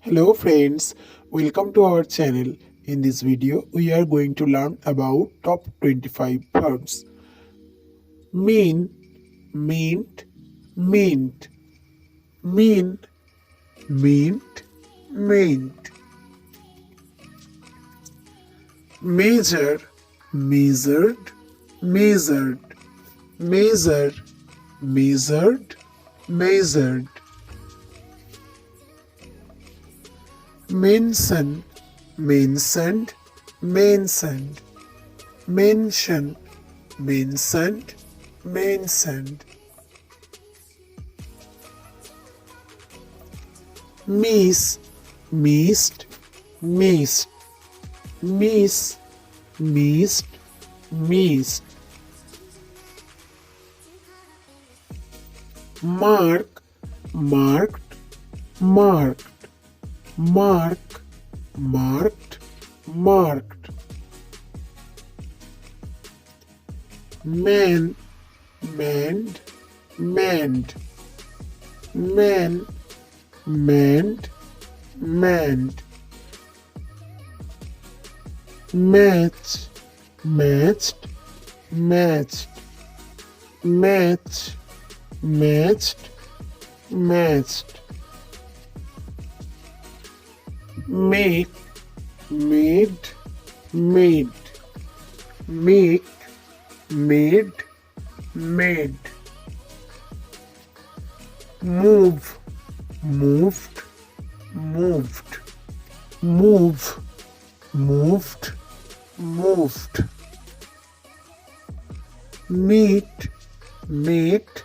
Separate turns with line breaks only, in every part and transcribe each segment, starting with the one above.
Hello friends, welcome to our channel. In this video, we are going to learn about top 25 verbs. Mean, mint, mint, mean, mint, mint. Measure, measured, measured, measure, measured, measured. Mention, mentioned, mentioned, mention, mentioned, mentioned. Miss, missed, missed, miss, missed, missed. Mark, marked, marked, mark, marked, marked. Man, manned, manned, man, manned, manned. Match, matched, matched, match, matched, matched. Make, made, made, make, made, made. Move, moved, moved, move, moved, moved. Meet, meet,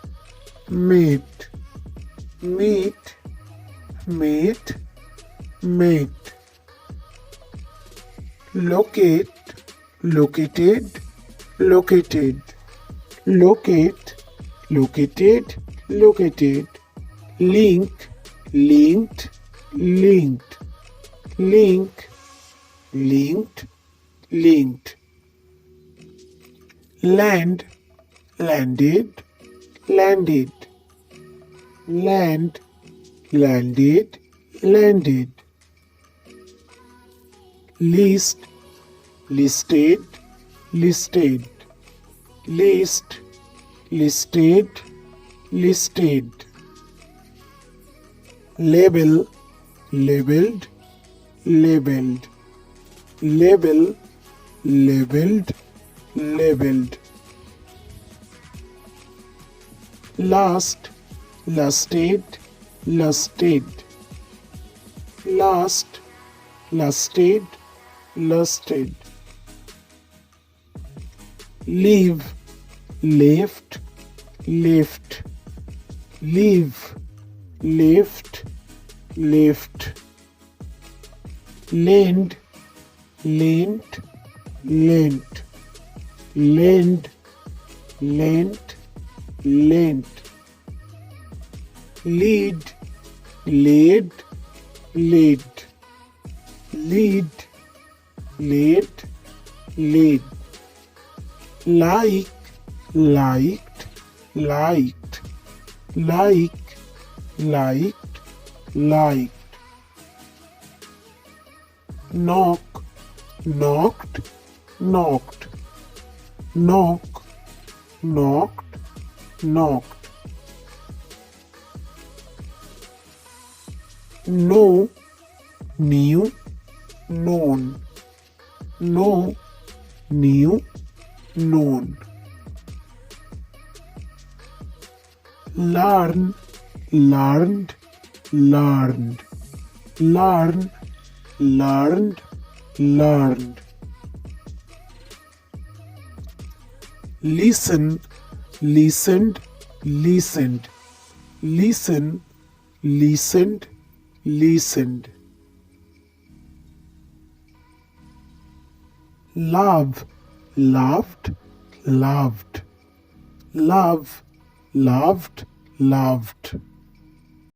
meet, meet, meet, meet. Locate, located, located, locate, located, located. Link, linked, linked, link, linked, linked. Land, landed, landed, land, landed, landed. List, listed, listed, list, listed, listed. Label, labeled, labeled, label, labeled, labeled. Last, lasted, lusted, last, lusted, lusted. Leave, left, left, leave, left, left. Lend, lent, lent, lend, lent, lent. Lead, laid, laid, lead, laid, laid. Like, liked, liked, like, liked, liked. Knock, knocked, knocked, knock, knocked, knocked. Know, knew, known, know, knew, known. Learn, learned, learned, learn, learned, learned. Listen, listened, listened, listen, listened, listened. Love, loved, loved, love, loved, loved.